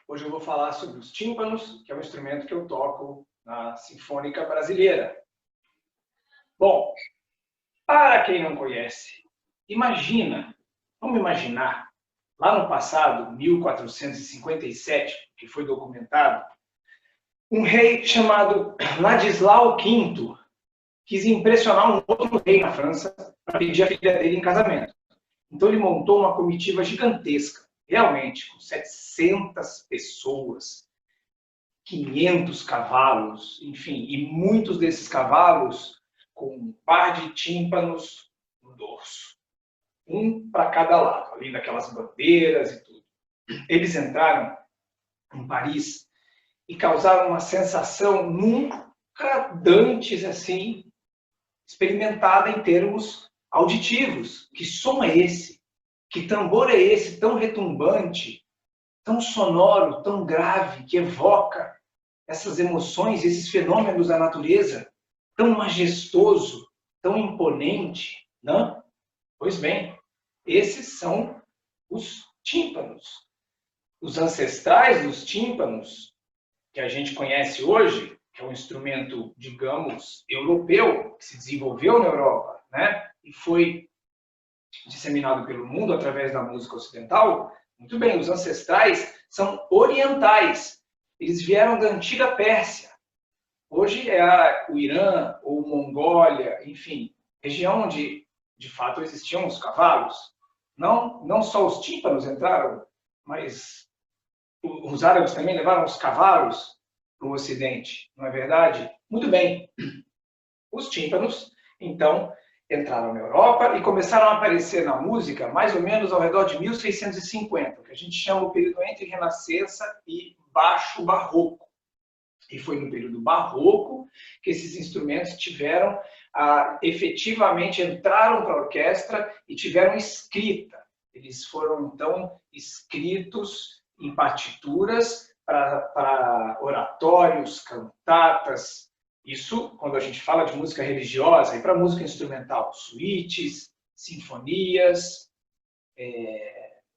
Hoje eu vou falar sobre os tímpanos, que é um instrumento que eu toco na Sinfônica Brasileira. Bom, para quem não conhece, vamos imaginar, lá no passado, 1457, que foi documentado, um rei chamado Ladislau V quis impressionar um outro rei na França para pedir a filha dele em casamento. Então ele montou uma comitiva gigantesca, realmente, com 700 pessoas, 500 cavalos, enfim, e muitos desses cavalos com um par de tímpanos no dorso. Um para cada lado, além daquelas bandeiras e tudo. Eles entraram em Paris e causaram uma sensação nunca dantes assim, experimentada em termos auditivos. Que som é esse? Que tambor é esse tão retumbante, tão sonoro, tão grave, que evoca essas emoções, esses fenômenos da natureza, tão majestoso, tão imponente, não? Pois bem, esses são os tímpanos. Os ancestrais dos tímpanos, que a gente conhece hoje, que é um instrumento, digamos, europeu, que se desenvolveu na Europa, né? E foi disseminado pelo mundo através da música ocidental. Muito bem, os ancestrais são orientais. Eles vieram da antiga Pérsia. Hoje é o Irã ou Mongólia, enfim, região onde, de fato, existiam os cavalos. Não só os tímpanos entraram, mas os árabes também levaram os cavalos para o Ocidente, não é verdade? Muito bem. Os tímpanos, então, entraram na Europa e começaram a aparecer na música mais ou menos ao redor de 1650, que a gente chama o período entre Renascença e Baixo Barroco. E foi no período Barroco que esses instrumentos efetivamente entraram para a orquestra e tiveram escrita. Eles foram, então, escritos em partituras para oratórios, cantatas. Isso quando a gente fala de música religiosa, e para música instrumental, suítes, sinfonias,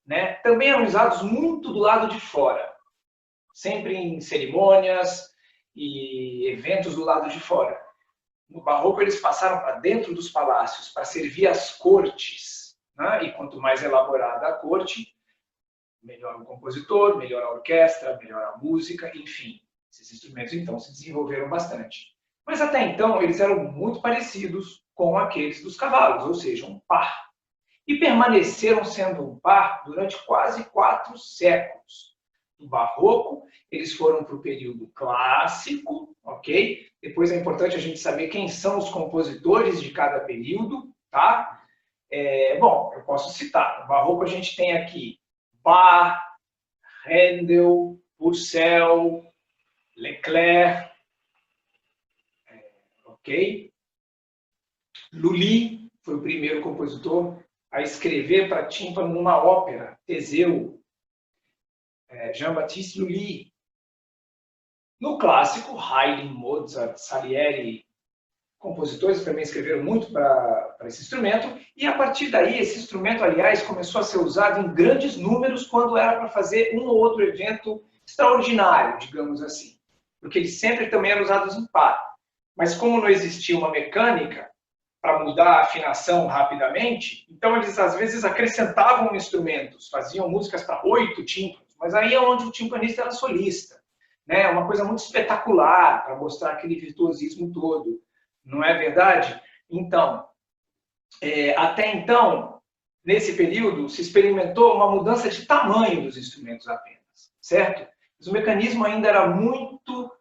né? Também eram usados muito do lado de fora, sempre em cerimônias e eventos do lado de fora. No Barroco eles passaram para dentro dos palácios para servir às cortes, né? E quanto mais elaborada a corte, melhor o compositor, melhor a orquestra, melhor a música, enfim. Esses instrumentos então se desenvolveram bastante. Mas até então eles eram muito parecidos com aqueles dos cavalos, ou seja, um par. E permaneceram sendo um par durante quase 4 séculos. Do Barroco, eles foram para o período clássico, ok? Depois é importante a gente saber quem são os compositores de cada período, tá? Bom, eu posso citar. No Barroco a gente tem aqui Bach, Handel, Purcell, Leclerc, ok? Lully foi o primeiro compositor a escrever para tímpano numa ópera, Teseu, Jean-Baptiste Lully. No clássico, Haydn, Mozart, Salieri, compositores também escreveram muito para esse instrumento, e a partir daí esse instrumento, aliás, começou a ser usado em grandes números quando era para fazer um ou outro evento extraordinário, digamos assim, porque eles sempre também eram usados em par. Mas como não existia uma mecânica para mudar a afinação rapidamente, então eles às vezes acrescentavam instrumentos, faziam músicas para 8 tímpanos, mas aí é onde o timpanista era solista, né? Uma coisa muito espetacular para mostrar aquele virtuosismo todo, não é verdade? Então, até então, nesse período, se experimentou uma mudança de tamanho dos instrumentos apenas, certo? Mas o mecanismo ainda era muito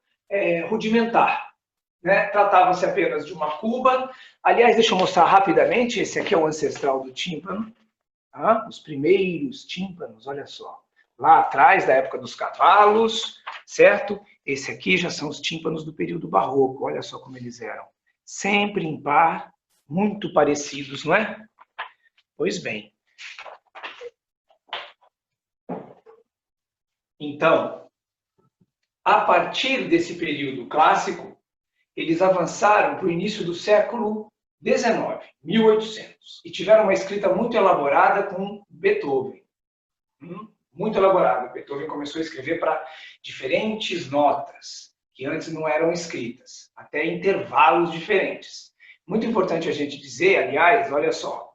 rudimentar, né? Tratava-se apenas de uma cuba. Aliás, deixa eu mostrar rapidamente, esse aqui é o ancestral do tímpano, tá? Os primeiros tímpanos, olha só. Lá atrás, da época dos cavalos, certo? Esse aqui já são os tímpanos do período barroco, olha só como eles eram. Sempre em par, Muito parecidos, não é? Pois bem. Então, a partir desse período clássico, eles avançaram para o início do século XIX, 1800, e tiveram uma escrita muito elaborada com Beethoven. Muito elaborada. Beethoven começou a escrever para diferentes notas, que antes não eram escritas, até intervalos diferentes. Muito importante a gente dizer, aliás, olha só,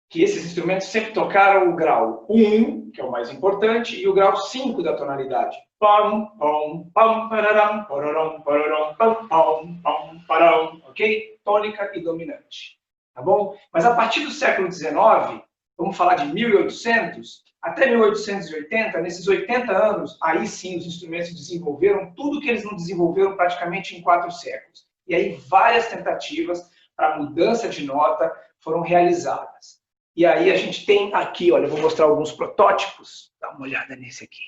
que esses instrumentos sempre tocaram o grau 1, que é o mais importante, e o grau 5 da tonalidade. Pam, pam, pam, pararam, pararam, pararam, pam, pam, pam, pararam, ok? Tônica e dominante, tá bom? Mas a partir do século XIX, vamos falar de 1800, até 1880, nesses 80 anos, aí sim os instrumentos desenvolveram tudo que eles não desenvolveram praticamente em 4 séculos. E aí várias tentativas para mudança de nota foram realizadas. E aí a gente tem aqui, olha, eu vou mostrar alguns protótipos. Dá uma olhada nesse aqui.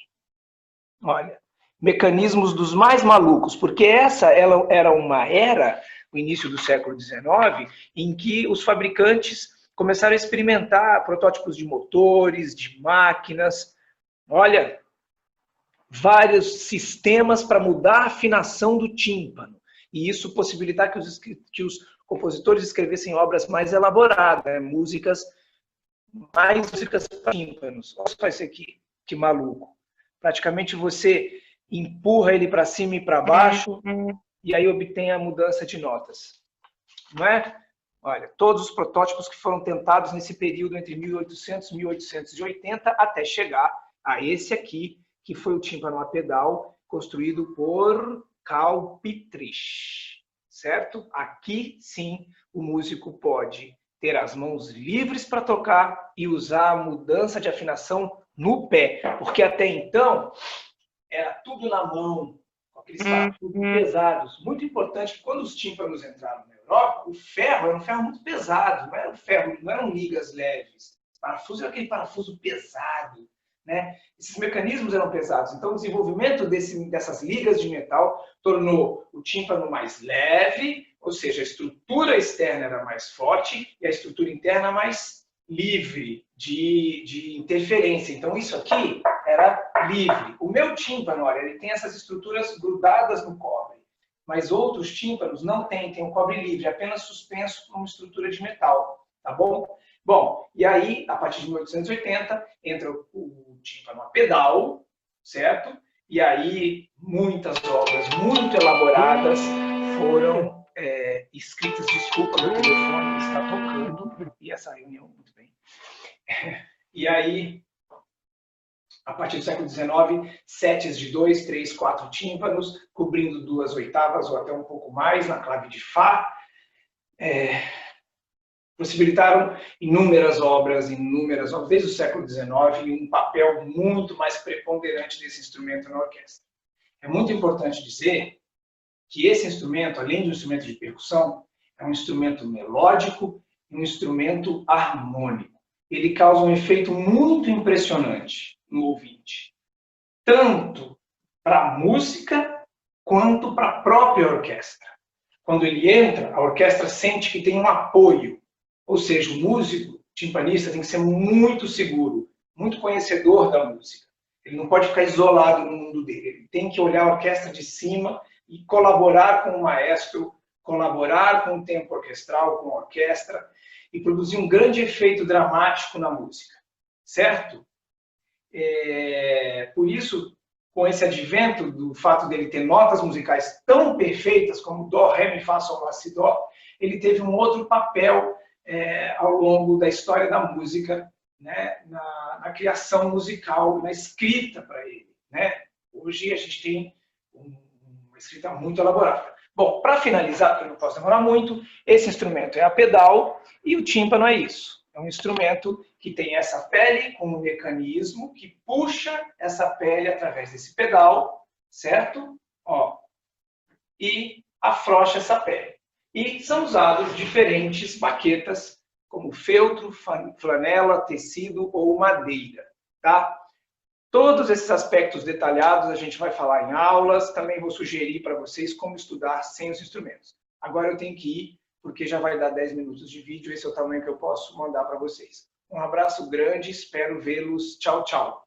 Olha, mecanismos dos mais malucos, porque ela era uma era, o início do século XIX, em que os fabricantes começaram a experimentar protótipos de motores, de máquinas. Olha, vários sistemas para mudar a afinação do tímpano. E isso possibilitar que os compositores escrevessem obras mais elaboradas, né? Músicas para tímpanos. Olha só isso aqui, que maluco. Praticamente você empurra ele para cima e para baixo e aí obtém a mudança de notas. Não é? Olha, todos os protótipos que foram tentados nesse período entre 1800 e 1880 até chegar a esse aqui, que foi o tímpano a pedal, construído por Carl Pitrich. Certo? Aqui, sim, o músico pode ter as mãos livres para tocar e usar a mudança de afinação no pé. Porque até então, era tudo na mão, com aqueles parafusos pesados. Muito importante, quando os tímpanos entraram na Europa, o ferro era um ferro muito pesado, não era um ferro, não eram ligas leves. O parafuso era aquele parafuso pesado. Né? Esses mecanismos eram pesados. Então, o desenvolvimento dessas ligas de metal tornou o tímpano mais leve, ou seja, a estrutura externa era mais forte e a estrutura interna mais livre de interferência. Então, isso aqui era livre. O meu tímpano, olha, ele tem essas estruturas grudadas no cobre, mas outros tímpanos não têm, tem um cobre livre, apenas suspenso por uma estrutura de metal, tá bom? Bom, e aí, a partir de 1880, entra o tímpano a pedal, certo? E aí, muitas obras muito elaboradas foram escritas. Desculpa, meu telefone está tocando. E essa reunião, muito bem. E aí, a partir do século XIX, setes de 2, 3, 4 tímpanos, cobrindo 2 oitavas ou até um pouco mais na clave de Fá. Possibilitaram inúmeras obras, desde o século XIX, e um papel muito mais preponderante desse instrumento na orquestra. É muito importante dizer que esse instrumento, além de um instrumento de percussão, é um instrumento melódico e um instrumento harmônico. Ele causa um efeito muito impressionante no ouvinte, tanto para a música quanto para a própria orquestra. Quando ele entra, a orquestra sente que tem um apoio. Ou seja, o músico timpanista tem que ser muito seguro, muito conhecedor da música. Ele não pode ficar isolado no mundo dele. Ele tem que olhar a orquestra de cima e colaborar com o maestro, colaborar com o tempo orquestral, com a orquestra, e produzir um grande efeito dramático na música. Certo? Por isso, com esse advento do fato dele ter notas musicais tão perfeitas como Dó, Ré, Mi, Fá, Sol, Lá, Si, Dó, ele teve um outro papel ao longo da história da música, né, na criação musical, na escrita para ele. Né? Hoje a gente tem uma escrita muito elaborada. Bom, para finalizar, porque eu não posso demorar muito, esse instrumento é a pedal e o tímpano é isso. É um instrumento que tem essa pele com um mecanismo que puxa essa pele através desse pedal, certo? Ó, e afrouxa essa pele. E são usados diferentes baquetas, como feltro, flanela, tecido ou madeira. Tá? Todos esses aspectos detalhados a gente vai falar em aulas. Também vou sugerir para vocês como estudar sem os instrumentos. Agora eu tenho que ir, porque já vai dar 10 minutos de vídeo, esse é o tamanho que eu posso mandar para vocês. Um abraço grande, espero vê-los. Tchau, tchau.